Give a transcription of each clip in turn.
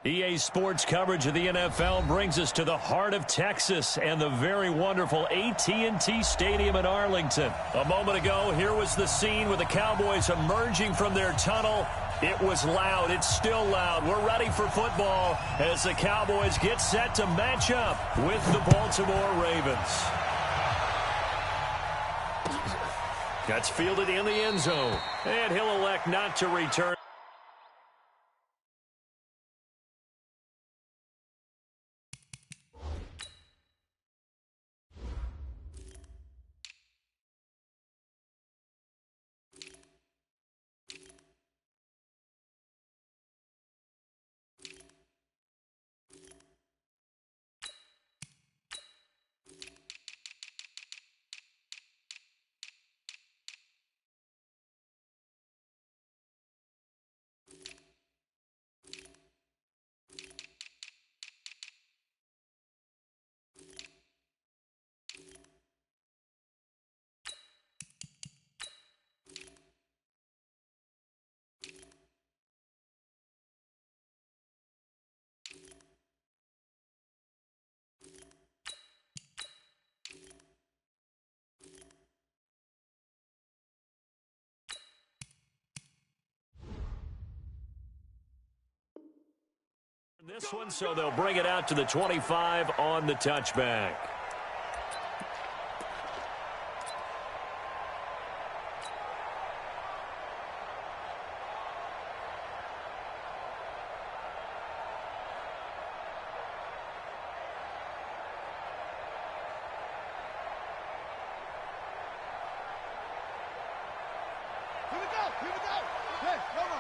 EA Sports coverage of the NFL brings us to the heart of Texas and the very wonderful AT&T Stadium in Arlington. A moment ago, here was the scene with the Cowboys emerging from their tunnel. It was loud. It's still loud. We're ready for football as the Cowboys get set to match up with the Baltimore Ravens. That's fielded in the end zone, and he'll elect not to return. This one, so they'll bring it out to the 25 on the touchback. Here we go. Hey, Roma.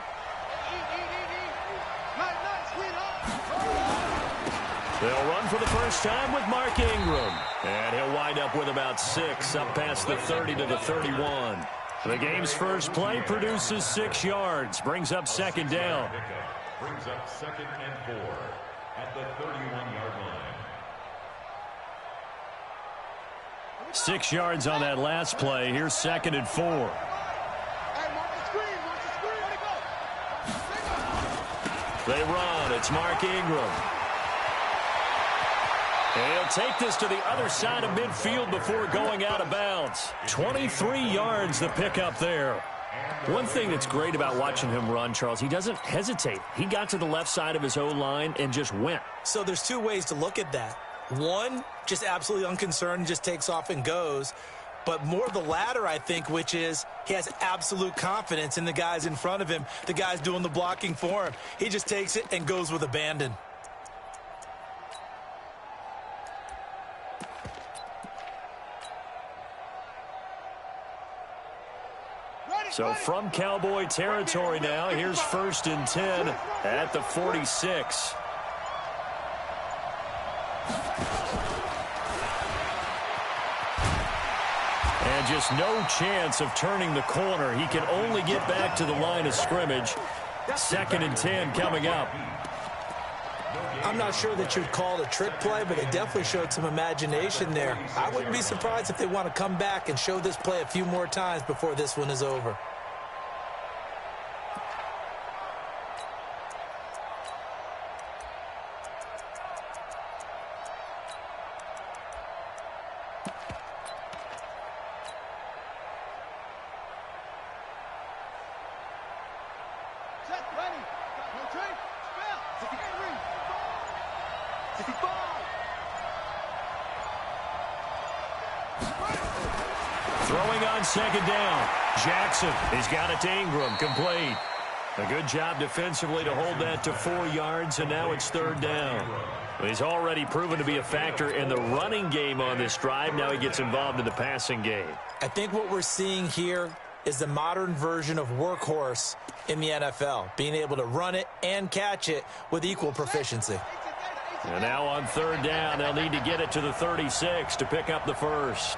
Nice, sweetheart. They'll run for the first time with Mark Ingram. And he'll wind up with about 6, up past the 30 to the 31. The game's first play produces 6 yards, brings up second down. Brings up 2nd and 4 at the 31-yard line. 6 yards on that last play. Here's 2nd and 4. Hey, mark the screen. Let it go. They run. It's Mark Ingram. And he'll take this to the other side of midfield before going out of bounds. 23 yards the pickup there. One thing that's great about watching him run, Charles, he doesn't hesitate. He got to the left side of his O-line and just went. So there's 2 ways to look at that. One, just absolutely unconcerned, just takes off and goes. But more the latter, I think, which is he has absolute confidence in the guys in front of him, the guys doing the blocking for him. He just takes it and goes with abandon. So from Cowboy territory now, here's 1st and 10 at the 46. And just no chance of turning the corner. He can only get back to the line of scrimmage. 2nd and 10 coming up. I'm not sure that you'd call it a trick play, but it definitely showed some imagination there. I wouldn't be surprised if they want to come back and show this play a few more times before this one is over. Throwing on 2nd down. Jackson, he's got it to Ingram, complete. A good job defensively to hold that to 4 yards, and now it's 3rd down. He's already proven to be a factor in the running game on this drive. Now he gets involved in the passing game. I think what we're seeing here is the modern version of workhorse in the NFL, being able to run it and catch it with equal proficiency. And now on 3rd down, they'll need to get it to the 36 to pick up the first.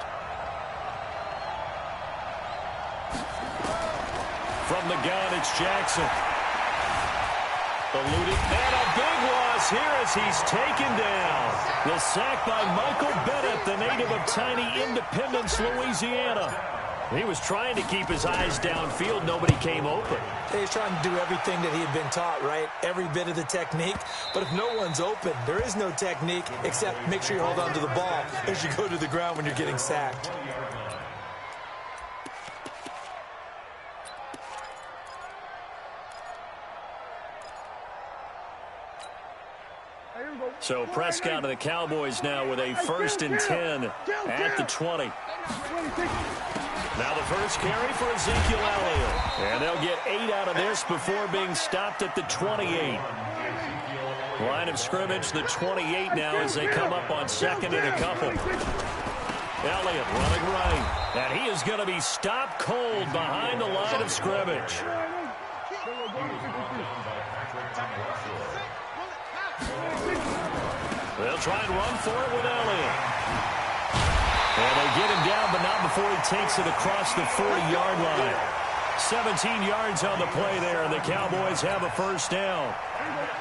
From the gun, it's Jackson. Eluded, and a big loss here as he's taken down. The sack by Michael Bennett, the native of tiny Independence, Louisiana. He was trying to keep his eyes downfield. Nobody came open. He's trying to do everything that he had been taught, right? Every bit of the technique. But if no one's open, there is no technique except make sure you hold on to the ball as you go to the ground when you're getting sacked. So Prescott of the Cowboys now with a 1st and 10 at the 20. Now the first carry for Ezekiel Elliott. And they'll get 8 out of this before being stopped at the 28. Line of scrimmage, the 28 now as they come up on 2nd and a couple. Elliott running right. And he is going to be stopped cold behind the line of scrimmage. They'll try and run for it with Elliott. And they get him down, but not before he takes it across the 40-yard line. 17 yards on the play there, and the Cowboys have a first down.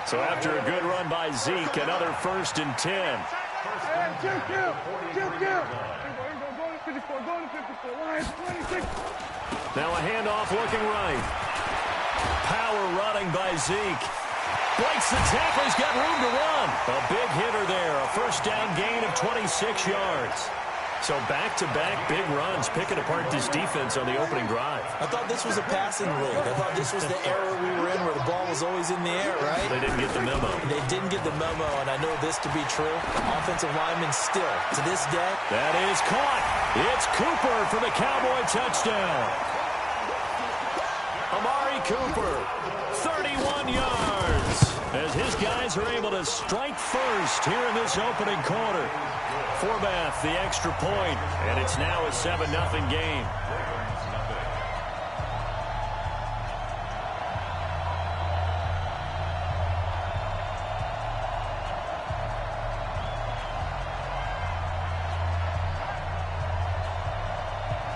So after a good run by Zeke, another 1st and 10. Now a handoff looking right. Power running by Zeke. Breaks the tackle. He's got room to run. A big hitter there. A first down gain of 26 yards. So back-to-back big runs, picking apart this defense on the opening drive. I thought this was a passing league. I thought this was the era we were in where the ball was always in the air, right? They didn't get the memo. They didn't get the memo, and I know this to be true. Offensive linemen still, to this day. That is caught. It's Cooper for the Cowboy touchdown. Amari Cooper, 31 yards. As his guys are able to strike first here in this opening quarter. Forbath, the extra point, and it's now a 7-0 game.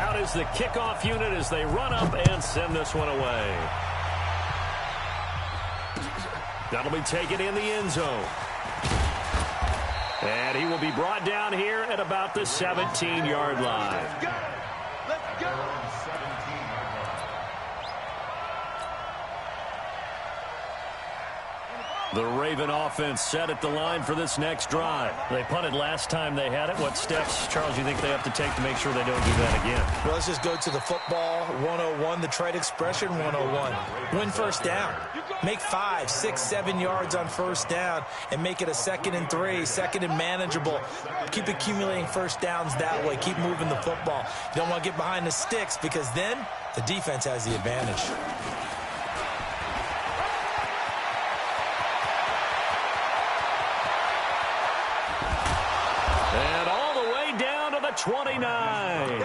Out is the kickoff unit as they run up and send this one away. That'll be taken in the end zone. And he will be brought down here at about the 17-yard line. Let's go. Let's go. The Raven offense set at the line for this next drive. They punted last time they had it. What steps, Charles, you think they have to take to make sure they don't do that again? Well, let's just go to the football 101, the trade expression 101. Win first down. Make 5, 6, 7 yards on first down and make it a 2nd and 3, 2nd and manageable. Keep accumulating first downs that way. Keep moving the football. You don't want to get behind the sticks because then the defense has the advantage. And all the way down to the 29.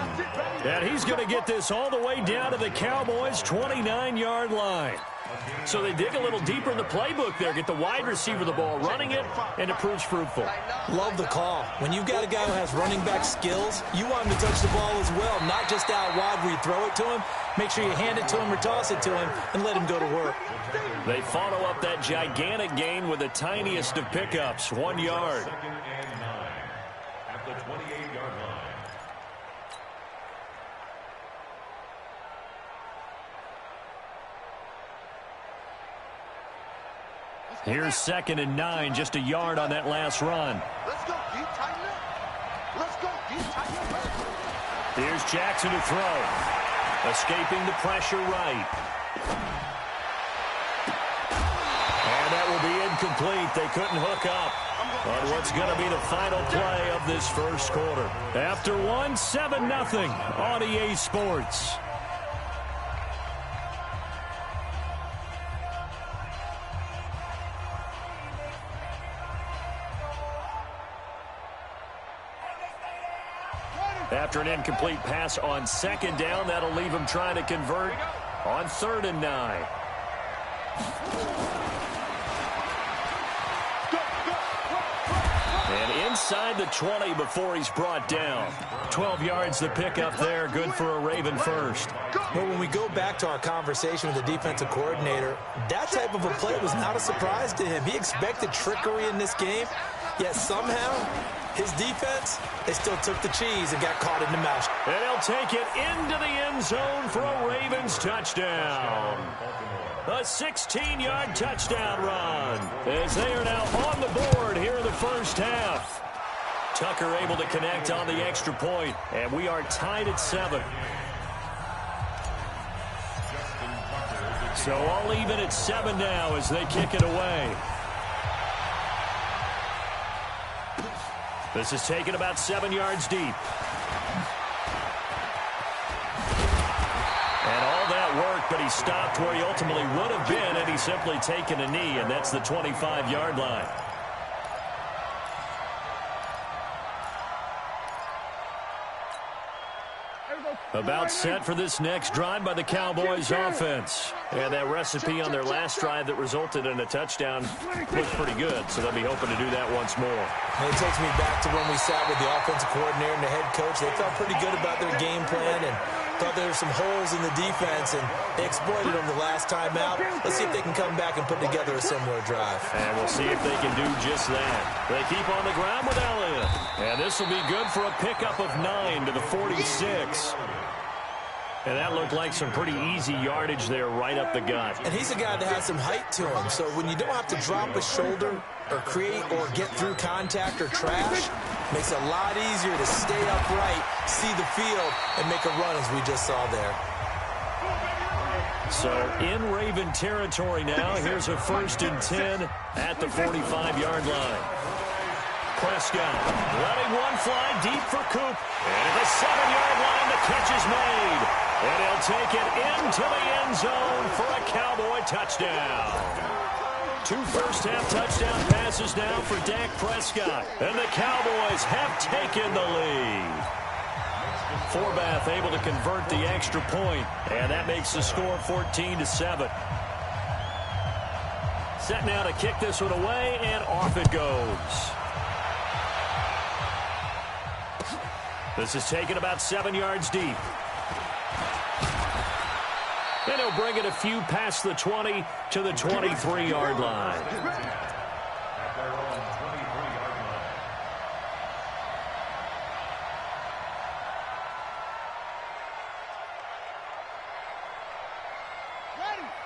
And he's going to get this all the way down to the Cowboys' 29-yard line. So they dig a little deeper in the playbook there, get the wide receiver the ball, running it, and it proves fruitful. Love the call. When you've got a guy who has running back skills, you want him to touch the ball as well, not just out wide where you throw it to him. Make sure you hand it to him or toss it to him and let him go to work. They follow up that gigantic gain with the tiniest of pickups, 1 yard. 2nd and 9 at the 28-yard line. Here's 2nd and 9, just a yard on that last run. Let's go. Deep, tighten up. Let's go. Deep, tighten up. Here's Jackson to throw. Escaping the pressure right. And that will be incomplete. They couldn't hook up on what's going to be the final play of this first quarter. After one, 7-0 on EA Sports. After an incomplete pass on 2nd down, that'll leave him trying to convert on 3rd and 9. And inside the 20 before he's brought down. 12 yards to pick up there, good for a Raven first. Well, when we go back to our conversation with the defensive coordinator, that type of a play was not a surprise to him. He expected trickery in this game. Yet somehow, his defense, they still took the cheese and got caught in the mouth. And he'll take it into the end zone for a Ravens touchdown. A 16-yard touchdown run as they are now on the board here in the first half. Tucker able to connect on the extra point, and we are tied at 7. So all even at 7 now as they kick it away. This is taken about 7 yards deep. And all that work, but he stopped where he ultimately would have been, and he's simply taken a knee, and that's the 25-yard line. About set for this next drive by the Cowboys offense. And that recipe on their last drive that resulted in a touchdown looked pretty good, so they'll be hoping to do that once more. And it takes me back to when we sat with the offensive coordinator and the head coach. They felt pretty good about their game plan and thought there were some holes in the defense, and they exploited them the last time out. Let's see if they can come back and put together a similar drive. And we'll see if they can do just that. They keep on the ground with Elliott. And this will be good for a pickup of 9 to the 46. And that looked like some pretty easy yardage there right up the gut. And he's a guy that has some height to him. So when you don't have to drop a shoulder or create or get through contact or trash, makes it a lot easier to stay upright, see the field, and make a run as we just saw there. So in Raven territory now, here's a 1st and 10 at the 45-yard line. Prescott letting one fly deep for Coop. And at the 7-yard line, the catch is made. And he'll take it into the end zone for a Cowboy touchdown. 2 first-half touchdown passes now for Dak Prescott. And the Cowboys have taken the lead. Forbath able to convert the extra point, and that makes the score 14-7. Set now to kick this one away, and off it goes. This is taken about 7 yards deep. And he'll bring it a few past the 20 to the 23-yard line.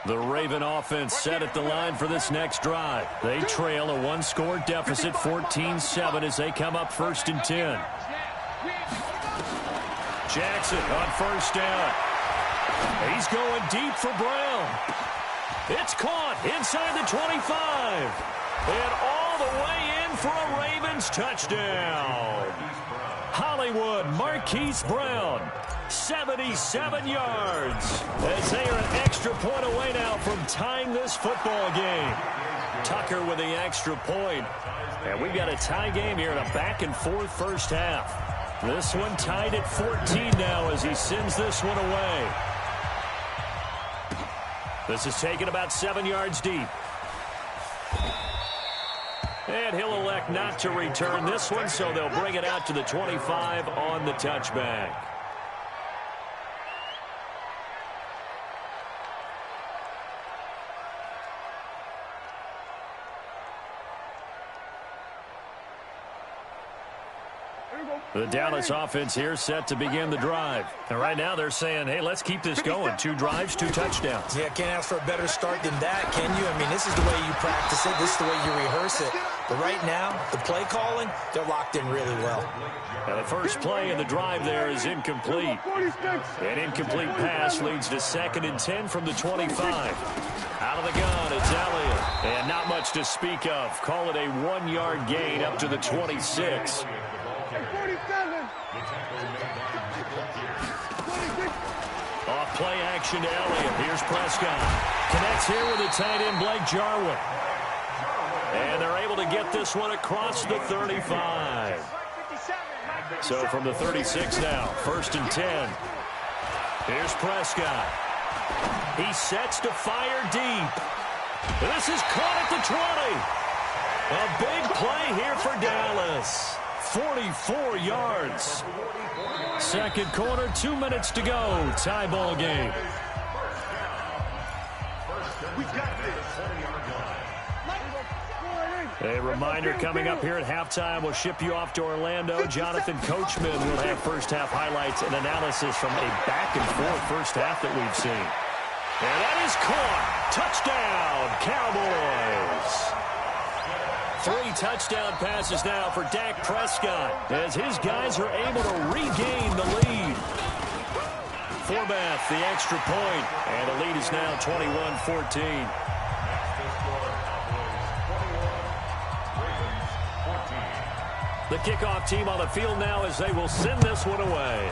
The Raven offense set at the line for this next drive. They trail a 1-score deficit, 14-7, as they come up 1st and 10. Jackson on 1st down. He's going deep for Brown. It's caught inside the 25. And all the way in for a Ravens touchdown. Hollywood Marquise Brown, 77 yards. As they are an extra point away now from tying this football game. Tucker with the extra point. And we've got a tie game here in a back-and-forth first half. This one tied at 14 now as he sends this one away. This is taken about 7 yards deep. And he'll elect not to return this one, so they'll bring it out to the 25 on the touchback. The Dallas offense here set to begin the drive. And right now they're saying, hey, let's keep this going. 2 drives, 2 touchdowns. Yeah, can't ask for a better start than that, can you? I mean, this is the way you practice it. This is the way you rehearse it. But right now, the play calling, they're locked in really well. And the first play in the drive there is incomplete. An incomplete pass leads to 2nd and 10 from the 25. Out of the gun, it's Elliott. And not much to speak of. Call it a 1-yard gain up to the 26. Off play action to Elliott. Here's Prescott. Connects here with the tight end Blake Jarwin. And they're able to get this one across the 35. So from the 36 now, 1st and 10. Here's Prescott. He sets to fire deep. This is caught at the 20. A big play here for Dallas. 44 yards. Second quarter, 2 minutes to go. Tie ball game. We got this. A reminder coming up here at halftime. We'll ship you off to Orlando. Jonathan Coachman will have first-half highlights and analysis from a back-and-forth first half that we've seen. And that is caught. Touchdown, Cowboys. 3 touchdown passes now for Dak Prescott as his guys are able to regain the lead. Forbath, the extra point, and the lead is now 21-14. The kickoff team on the field now as they will send this one away.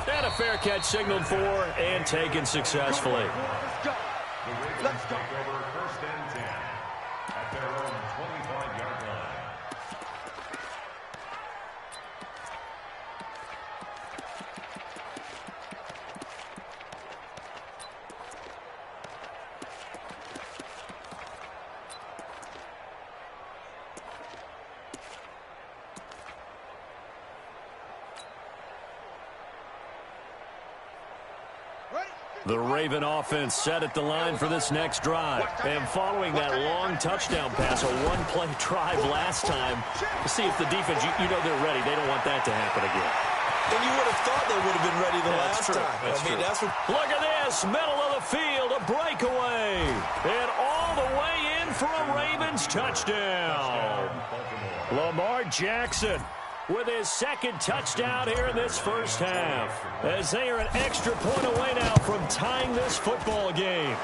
And a fair catch signaled for and taken successfully. Let's go. Let's go. Take over first and 10 at their own 25-yard line. The Raven offense set at the line for this next drive. And following that long touchdown pass, a one-play drive last time, to see if the defense, you know they're ready. They don't want that to happen again. And you would have thought they would have been ready the last time. That's true. Look at this, middle of the field, a breakaway. And all the way in for a Ravens touchdown. Lamar Jackson with his second touchdown here in this first half, as they are an extra point away now from tying this football game.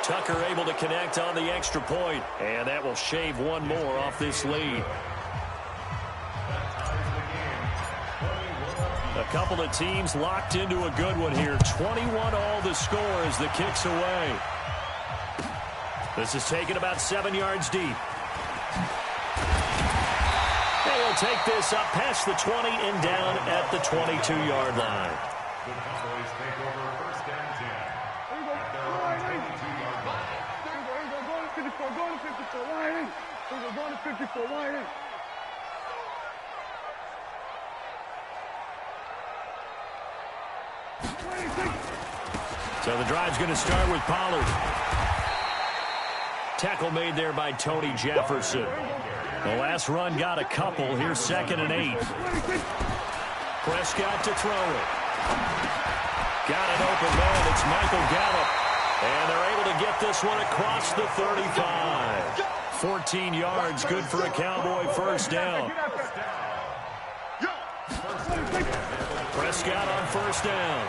Tucker able to connect on the extra point, and that will shave one more off this lead. A couple of teams locked into a good one here. 21 all the score as the kick's away. This is taken about 7 yards deep. They will take this up past the 20 and down at the 22-yard line. The Cowboys take over first and 10 at their own 22-yard line. Going to 54, line in. Going to 54, line in. So the drive's going to start with Pollard. Tackle made there by Tony Jefferson. The last run got a couple. Here's 2nd and 8. Prescott to throw it. Got an open man. It's Michael Gallup. And they're able to get this one across the 35. 14 yards, good for a Cowboy first down. Prescott on first down.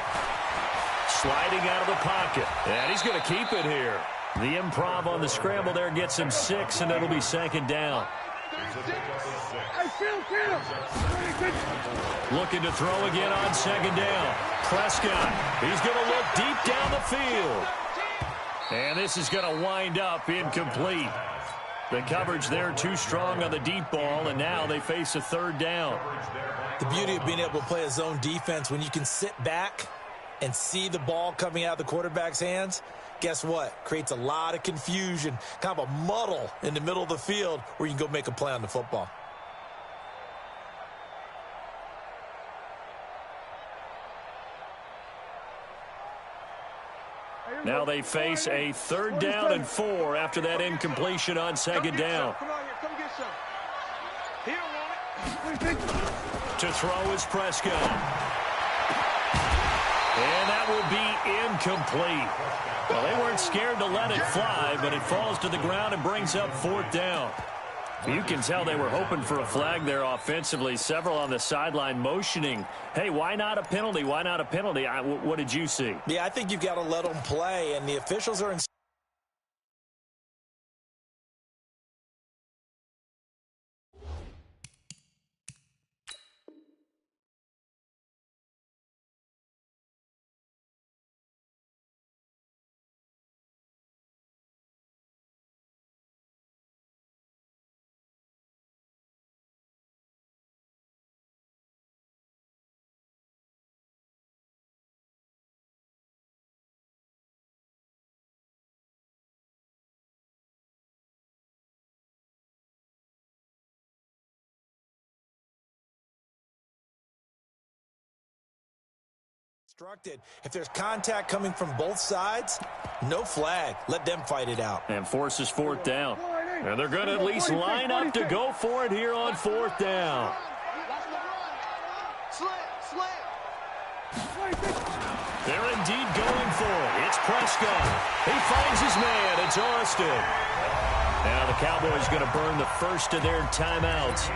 Sliding out of the pocket. And he's going to keep it here. The improv on the scramble there gets him 6, and it'll be 2nd down. Looking to throw again on 2nd down. Prescott, he's going to look deep down the field. And this is going to wind up incomplete. The coverage there too strong on the deep ball, and now they face a 3rd down. The beauty of being able to play a zone defense, when you can sit back and see the ball coming out of the quarterback's hands, guess what? Creates a lot of confusion, kind of a muddle in the middle of the field where you can go make a play on the football. Now they face a 3rd down and 4 after that incompletion on 2nd down. Come on here, come get some. Here, want it. To throw is Prescott. And that will be incomplete. Well, they weren't scared to let it fly, but it falls to the ground and brings up 4th down. You can tell they were hoping for a flag there offensively. Several on the sideline motioning, hey, why not a penalty? Why not a penalty? What did you see? Yeah, I think you've got to let them play, and the officials are in instructed. If there's contact coming from both sides, no flag. Let them fight it out. And forces fourth down. And they're going to at least line up to go for it here on fourth down. They're indeed going for it. It's Prescott. He finds his man. It's Austin. Now the Cowboys going to burn the first of their timeouts,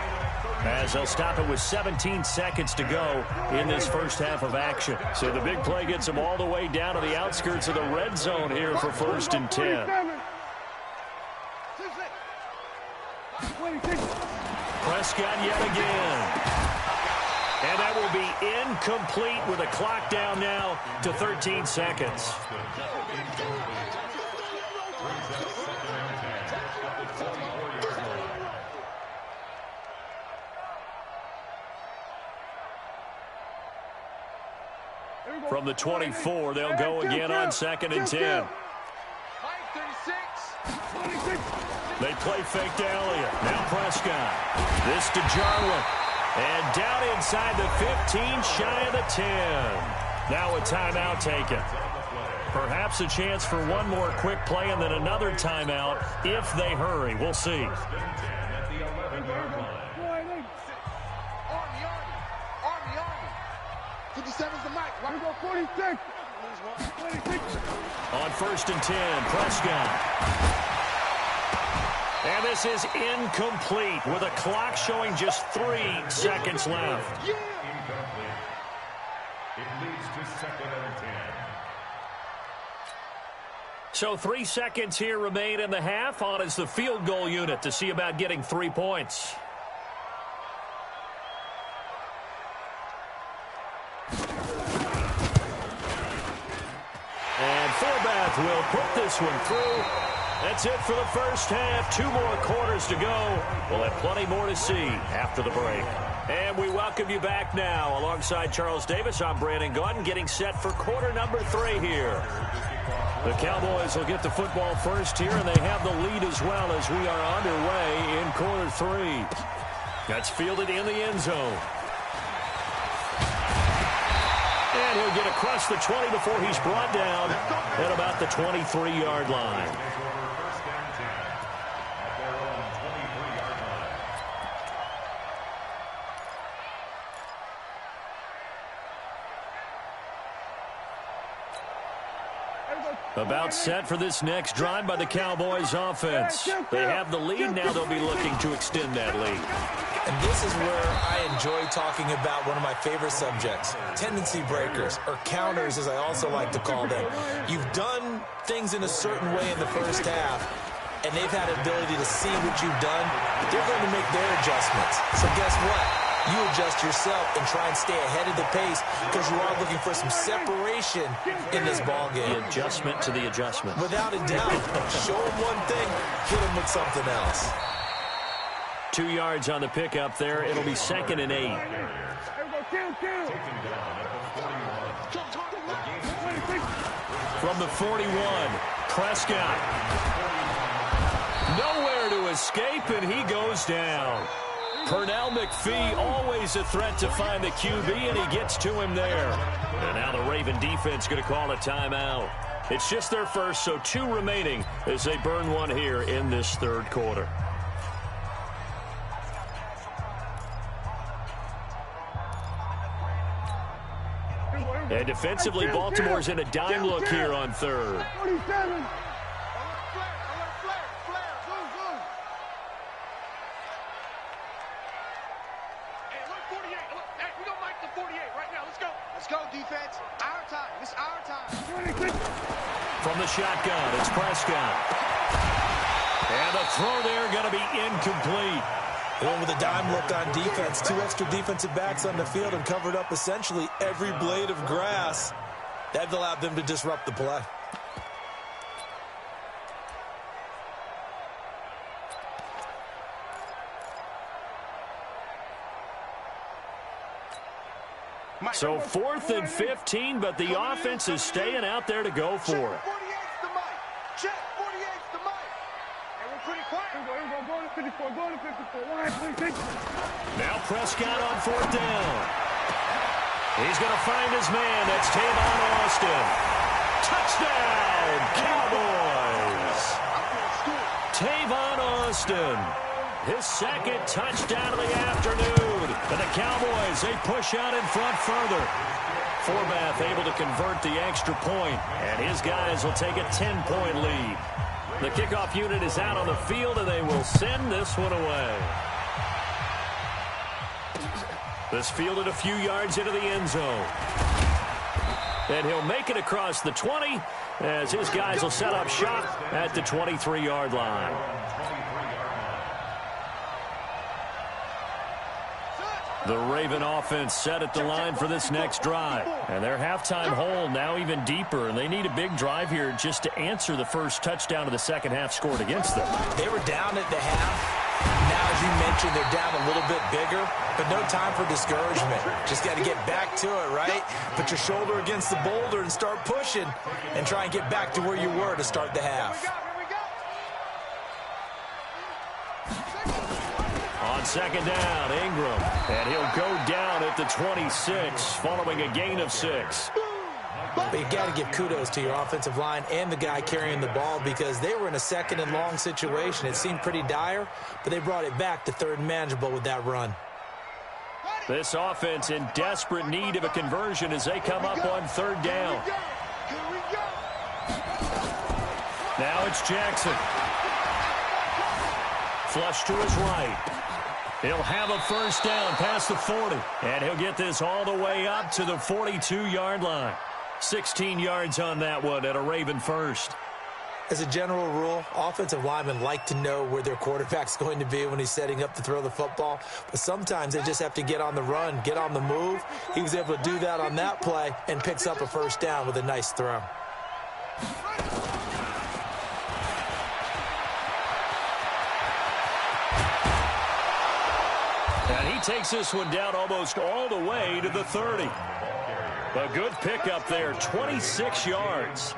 as they'll stop it with 17 seconds to go in this first half of action. So the big play gets them all the way down to the outskirts of the red zone here for 1st and 10. Prescott yet again. And that will be incomplete with a clock down now to 13 seconds. From the 24, they'll go again on 2nd and 10. They play fake to Elliott. Now Prescott. This to Jarwin. And down inside the 15, shy of the 10. Now a timeout taken. Perhaps a chance for one more quick play and then another timeout if they hurry. We'll see. 57's the mic. Why go 46? On 1st and 10, Prescott. And this is incomplete with a clock showing just 3 seconds left. Incomplete. It leads to 2nd and 10. So 3 seconds here remain in the half. On is the field goal unit to see about getting 3 points. And Forbath will put this one through. That's it for the first half. 2 more quarters to go. We'll have plenty more to see after the break. And we welcome you back now. Alongside Charles Davis, I'm Brandon Gaudin, getting set for quarter number 3 here. The Cowboys will get the football first here, and they have the lead as well as we are underway in quarter 3. That's fielded in the end zone. And he'll get across the 20 before he's brought down at about the 23-yard line. About set for this next drive by the Cowboys offense. They have the lead. Now they'll be looking to extend that lead. And this is where I enjoy talking about one of my favorite subjects, tendency breakers, or counters as I also like to call them. You've done things in a certain way in the first half, and they've had an ability to see what you've done. They're going to make their adjustments. So guess what? You adjust yourself and try and stay ahead of the pace because you are looking for some separation in this ball game. The adjustment to the adjustment. Without a doubt. Show them one thing, hit them with something else. 2 yards on the pickup there. It'll be 2nd and 8. From the 41, Prescott. Nowhere to escape, and he goes down. Pernell McPhee, always a threat to find the QB, and he gets to him there. And now the Raven defense going to call a timeout. It's just their first, so 2 remaining as they burn one here in this 3rd quarter. And defensively, Baltimore's in a dime look here on 3rd. From the shotgun, it's Prescott. And the throw there going to be incomplete. Going with a dime look on defense. 2 extra defensive backs on the field and covered up essentially every blade of grass. That allowed them to disrupt the play. So 4th and 15, but the offense is staying out there to go for it. 48's the mic. Check, 48's the mic. And we're pretty quiet. Go to 54, go to 54. Now Prescott on 4th down. He's going to find his man. That's Tavon Austin. Touchdown, Cowboys. Tavon Austin. His second touchdown of the afternoon. And the Cowboys, they push out in front further. Forbath able to convert the extra point, and his guys will take a 10-point lead. The kickoff unit is out on the field, and they will send this one away. This fielded a few yards into the end zone. And he'll make it across the 20 as his guys will set up shop at the 23-yard line. The Raven offense set at the line for this next drive. And their halftime hole now even deeper, and they need a big drive here just to answer the first touchdown of the second half scored against them. They were down at the half. Now, as you mentioned, they're down a little bit bigger, but no time for discouragement. Just got to get back to it, right? Put your shoulder against the boulder and start pushing and try and get back to where you were to start the half. On second down, Ingram, and he'll go down at the 26 following a gain of 6. But you got to give kudos to your offensive line and the guy carrying the ball because they were in a second and long situation. It seemed pretty dire, but they brought it back to third and manageable with that run. This offense in desperate need of a conversion as they come up on third down. Now it's Jackson. Flush to his right. He'll have a first down past the 40, and he'll get this all the way up to the 42-yard line. 16 yards on that one at a Raven first. As a general rule, offensive linemen like to know where their quarterback's going to be when he's setting up to throw the football. But sometimes they just have to get on the run, get on the move. He was able to do that on that play and picks up a first down with a nice throw. And he takes this one down almost all the way to the 30. A good pickup there, 26 yards.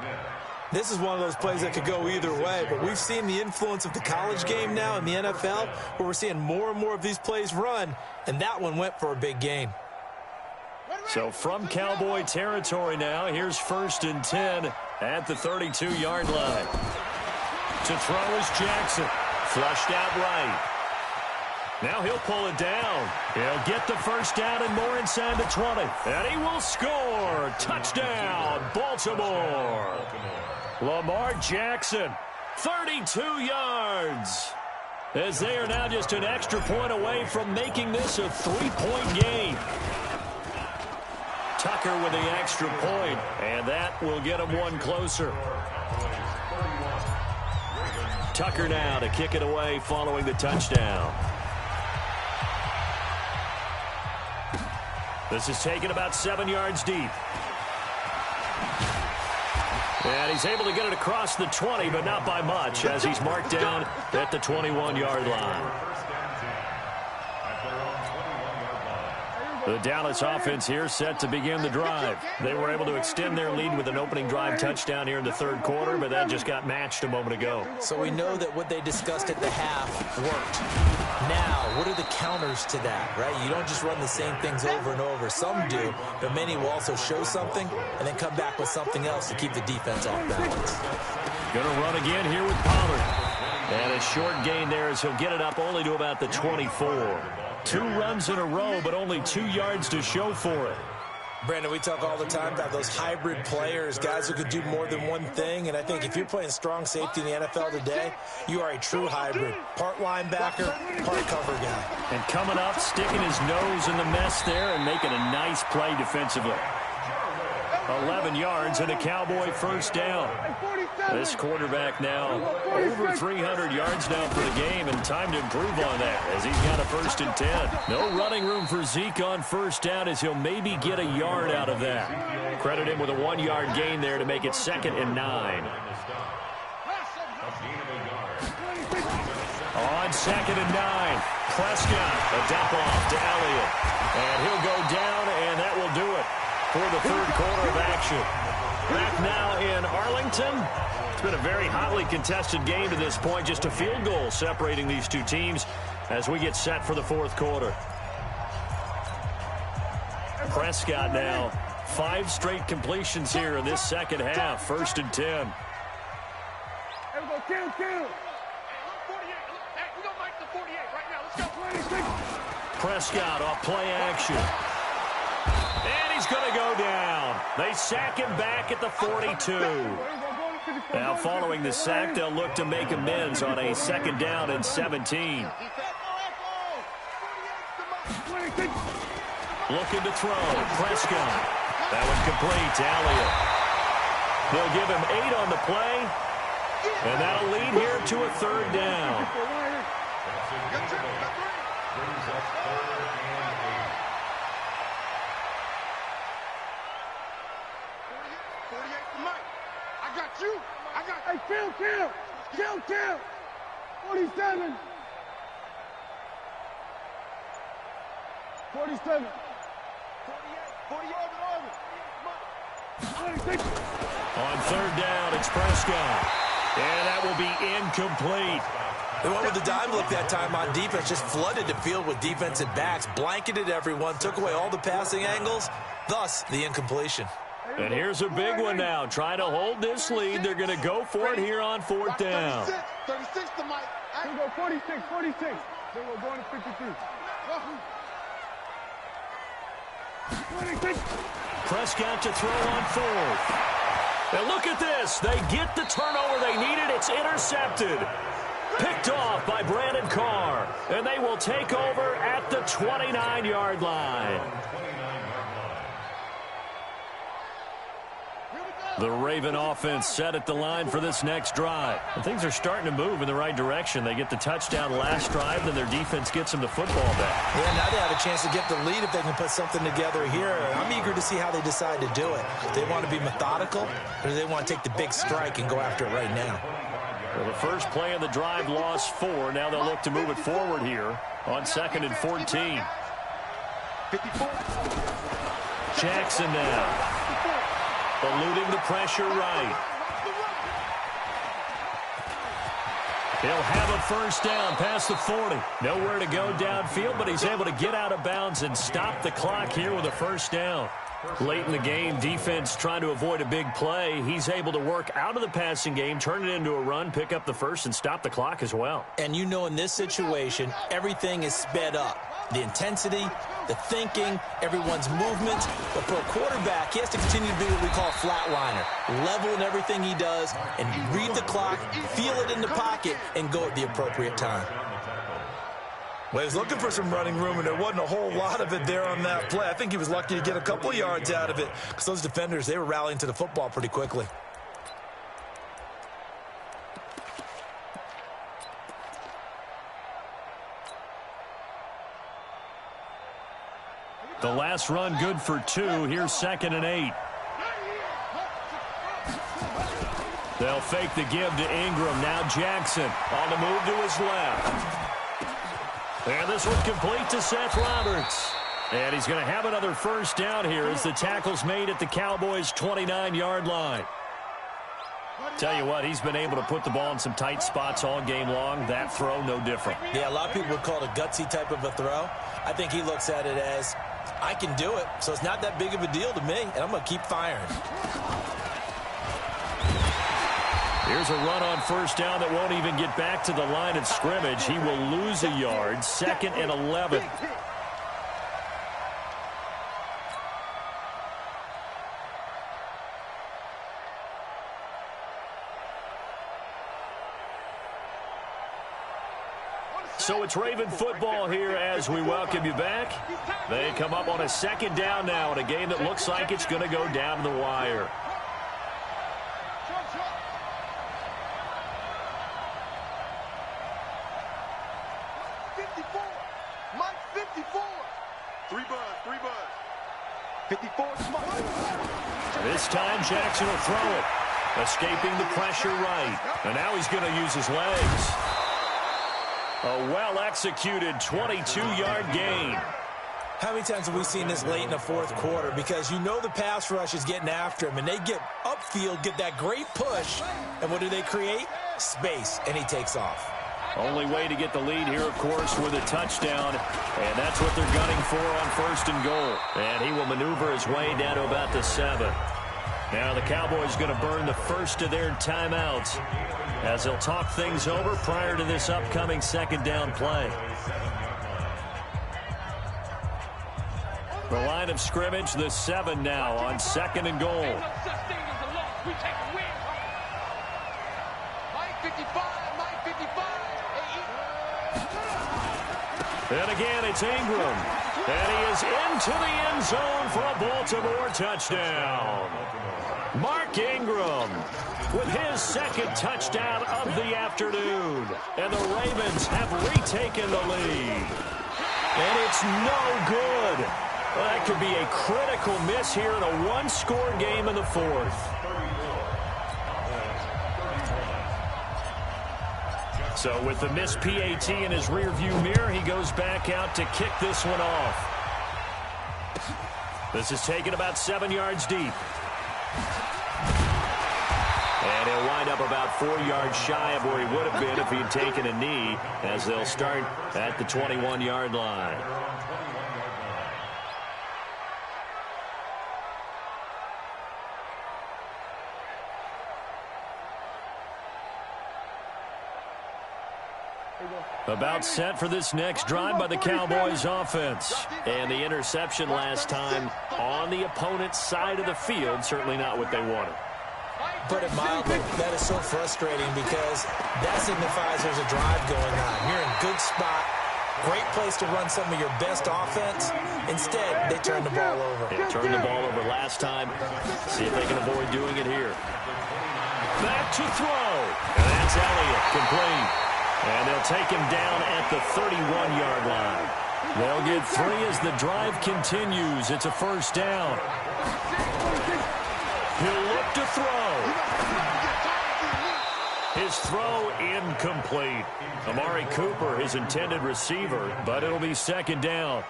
This is one of those plays that could go either way, but we've seen the influence of the college game now in the NFL where we're seeing more and more of these plays run, and that one went for a big gain. So from Cowboy territory now, here's 1st and 10 at the 32-yard line. To throw is Jackson, flushed out right. Now he'll pull it down. He'll get the first down and more inside the 20. And he will score. Touchdown, Baltimore. Lamar Jackson, 32 yards. As they are now just an extra point away from making this a 3-point game. Tucker with the extra point, and that will get him one closer. Tucker now to kick it away following the touchdown. This is taken about 7 yards deep. And he's able to get it across the 20, but not by much, as he's marked down at the 21-yard line. The Dallas offense here set to begin the drive. They were able to extend their lead with an opening drive touchdown here in the third quarter, but that just got matched a moment ago. So we know that what they discussed at the half worked. Now, what are the counters to that, right? You don't just run the same things over and over. Some do, but many will also show something and then come back with something else to keep the defense off balance. Going to run again here with Pollard. And a short gain there as he'll get it up only to about the 24. 2 runs in a row, but only 2 yards to show for it. Brandon, we talk all the time about those hybrid players, guys who could do more than one thing. And I think if you're playing strong safety in the NFL today, you are a true hybrid. Part linebacker, part cover guy. And coming up, sticking his nose in the mess there and making a nice play defensively. 11 yards and a Cowboy first down. This quarterback now over 300 yards now for the game, and time to improve on that as he's got a 1st and 10. No running room for Zeke on first down as he'll maybe get a yard out of that. Credit him with a 1-yard gain there to make it 2nd and 9. On 2nd and 9, Prescott, a dump off to Elliott. And he'll go down, and that will do it for the third quarter of action. Back now in Arlington. It's been a very hotly contested game to this point. Just a field goal separating these two teams as we get set for the fourth quarter. Prescott now 5 straight completions here in this second half. 1st and 10. Hey, we go, kill. Hey, look, 48. Hey, we don't like the 48 right now. Let's go. 26. Prescott off play action. And he's going to go down. They sack him back at the 42. Now, following the sack, they'll look to make amends on a 2nd down and 17. Looking to throw. Prescott. That one complete to Elliott. They'll give him 8 on the play, and that'll lead here to a 3rd down. Brings up 3rd and 8. 48 to Mike. I got you. Hey, kill. 47. 47. 48. 26. On 3rd down, it's Prescott. And that will be incomplete. They went with the dime look that time on defense, just flooded the field with defensive backs, blanketed everyone, took away all the passing angles, thus the incompletion. And here's a big one now. Trying to hold this lead. They're going to go for it here on 4th down. 36 to Mike. Here we go, 46. Then we're going to 53. 26. Prescott to throw on 4th. And look at this. They get the turnover they needed. It's intercepted. Picked off by Brandon Carr. And they will take over at the 29-yard line. The Raven offense set at the line for this next drive. And things are starting to move in the right direction. They get the touchdown last drive, then their defense gets them the football back. Yeah, now they have a chance to get the lead if they can put something together here. I'm eager to see how they decide to do it. Do they want to be methodical, or do they want to take the big strike and go after it right now? Well, the first play of the drive lost 4. Now they'll look to move it forward here on 2nd and 14. 54. Jackson now. Eluding the pressure right. He'll have a 1st down past the 40. Nowhere to go downfield, but he's able to get out of bounds and stop the clock here with a 1st down. Late in the game, defense trying to avoid a big play. He's able to work out of the passing game, turn it into a run, pick up the 1st, and stop the clock as well. And you know in this situation, everything is sped up. The intensity, the thinking, everyone's movement. But for a quarterback, he has to continue to be what we call a flatliner. Level in everything he does and read the clock, feel it in the pocket, and go at the appropriate time. Well, he was looking for some running room, and there wasn't a whole lot of it there on that play. I think he was lucky to get a couple yards out of it because those defenders, they were rallying to the football pretty quickly. The last run good for 2. Here's 2nd and 8. They'll fake the give to Ingram. Now Jackson on the move to his left. And this one complete to Seth Roberts. And he's going to have another 1st down here as the tackle's made at the Cowboys' 29-yard line. Tell you what, he's been able to put the ball in some tight spots all game long. That throw, no different. Yeah, a lot of people would call it a gutsy type of a throw. I think he looks at it as, I can do it, so it's not that big of a deal to me, and I'm going to keep firing. Here's a run on 1st down that won't even get back to the line of scrimmage. He will lose a yard. 2nd and 11. So it's Raven football here as we welcome you back. They come up on a 2nd down now in a game that looks like it's going to go down to the wire. Mike, 54. 3 buzz. 54 smart. This time Jackson will throw it. Escaping the pressure right. And now he's going to use his legs. A well-executed 22-yard gain. How many times have we seen this late in the 4th quarter? Because you know the pass rush is getting after him, and they get upfield, get that great push, and what do they create? Space, and he takes off. Only way to get the lead here, of course, with a touchdown. And that's what they're gunning for on 1st and goal. And he will maneuver his way down to about the 7. Now the Cowboys going to burn the first of their timeouts as they'll talk things over prior to this upcoming 2nd down play. The line of scrimmage, the 7 now on 2nd and goal. And again, it's Ingram. And he is into the end zone for a Baltimore touchdown. Mark Ingram with his 2nd touchdown of the afternoon. And the Ravens have retaken the lead. And it's no good. Well, that could be a critical miss here in a one-score game in the 4th. So with the missed PAT in his rearview mirror, he goes back out to kick this one off. This is taken about 7 yards deep. And he'll wind up about 4 yards shy of where he would have been if he had taken a knee, as they'll start at the 21-yard line. About set for this next drive by the Cowboys offense. And the interception last time on the opponent's side of the field, certainly not what they wanted. Put it mildly, that is so frustrating because that signifies there's a drive going on. You're in good spot, great place to run some of your best offense. Instead, they turn the ball over. They turned the ball over last time. See if they can avoid doing it here. Back to throw. And that's Elliott, complete. And they'll take him down at the 31-yard line. They'll get 3 as the drive continues. It's a 1st down. He'll look to throw. His throw incomplete. Amari Cooper, his intended receiver, but it'll be 2nd down.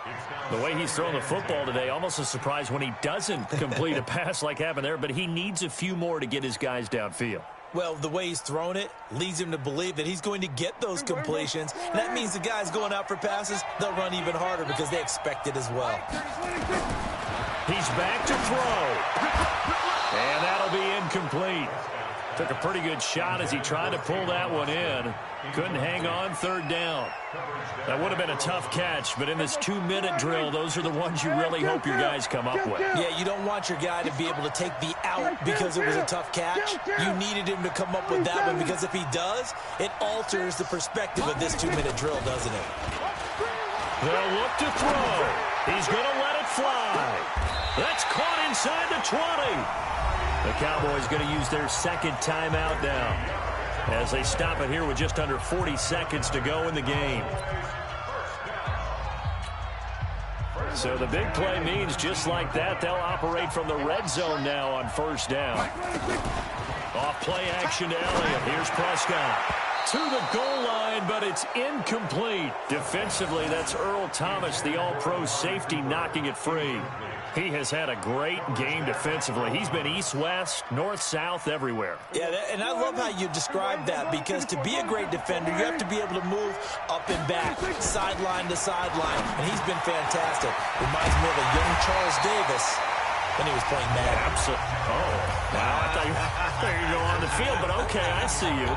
The way he's thrown the football today, almost a surprise when he doesn't complete a pass like happened there, but he needs a few more to get his guys downfield. Well, the way he's thrown it leads him to believe that he's going to get those completions. And that means the guys going out for passes, they'll run even harder because they expect it as well. He's back to throw. And that'll be incomplete. Took a pretty good shot as he tried to pull that one in. Couldn't hang on, 3rd down. That would have been a tough catch, but in this 2-minute drill, those are the ones you really hope your guys come up with. Yeah, you don't want your guy to be able to take the out because it was a tough catch. You needed him to come up with that one because if he does, it alters the perspective of this 2-minute drill, doesn't it? They'll look to throw. He's going to let it fly. That's caught inside the 20. The Cowboys going to use their 2nd timeout now as they stop it here with just under 40 seconds to go in the game. So the big play means just like that, they'll operate from the red zone now on 1st down. Off play action to Elliott. Here's Prescott to the goal line, but it's incomplete. Defensively, that's Earl Thomas, the all-pro safety, knocking it free. He has had a great game defensively. He's been east-west, north-south, everywhere. Yeah, and I love how you described that because to be a great defender, you have to be able to move up and back, sideline to sideline, and he's been fantastic. Reminds me of a young Charles Davis when he was playing Madden. Absolutely. Oh, wow. I thought you were going on the field, but okay, I see you.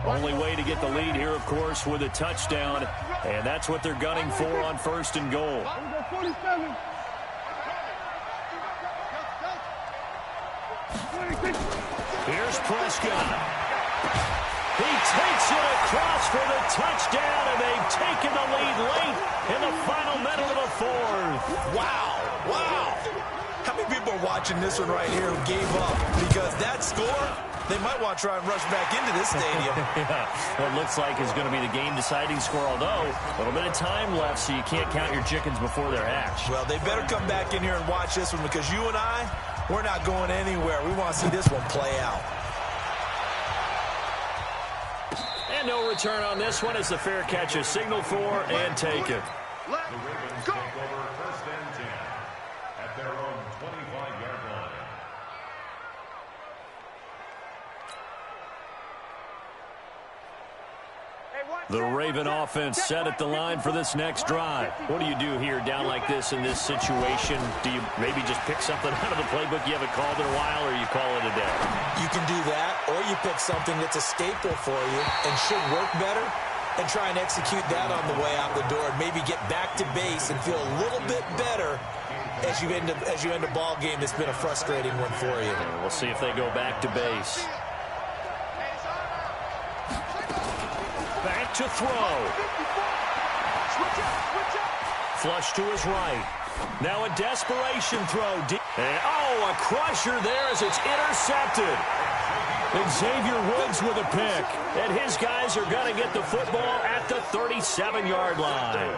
Only way to get the lead here, of course, with a touchdown, and that's what they're gunning for on 1st and goal. Here's Prescott. He takes it across for the touchdown, and they've taken the lead late in the final minute of the 4th. Wow. How many people are watching this one right here who gave up? Because that score, they might want to try and rush back into this stadium. Yeah, what looks like is going to be the game-deciding score, although a little bit of time left, so you can't count your chickens before they're hatched. Well, they better come back in here and watch this one because you and I, we're not going anywhere. We want to see this one play out. And no return on this one as the fair catch is signaled for and taken. The Ravens take over 1st and 10 at their own The Raven offense set at the line for this next drive. What do you do here down like this in this situation? Do you maybe just pick something out of the playbook you haven't called in a while, or you call it a day? You can do that, or you pick something that's a staple for you and should work better and try and execute that on the way out the door and maybe get back to base and feel a little bit better as you end a ball game that's been a frustrating one for you. Yeah, we'll see if they go back to base. Back to throw. Flush to his right. Now a desperation throw. And, a crusher there as it's intercepted. Xavier Woods with a pick. And his guys are going to get the football at the 37-yard line.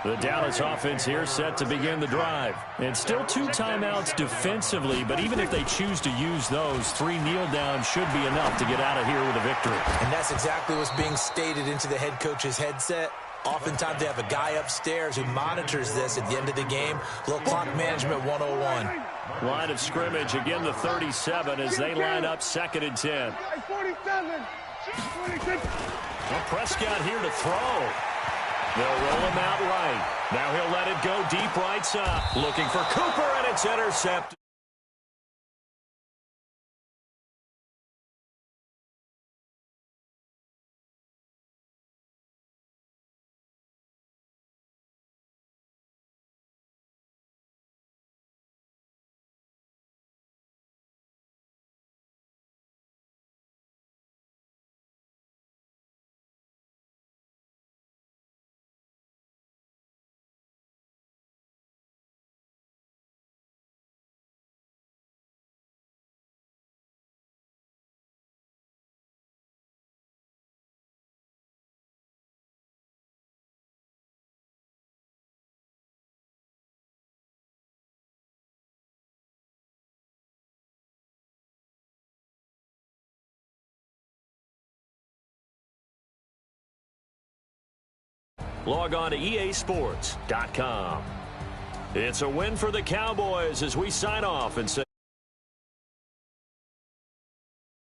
The Dallas offense here set to begin the drive. And still 2 timeouts defensively, but even if they choose to use those, 3 kneel downs should be enough to get out of here with a victory. And that's exactly what's being stated into the head coach's headset. Oftentimes they have a guy upstairs who monitors this at the end of the game. Little clock management 101. Line of scrimmage, again the 37 as they line up 2nd and 10. 47. Well, Prescott here to throw. They'll roll him out right. Now he'll let it go deep right side. Looking for Cooper, and it's intercepted. Log on to easports.com. It's a win for the Cowboys as we sign off and say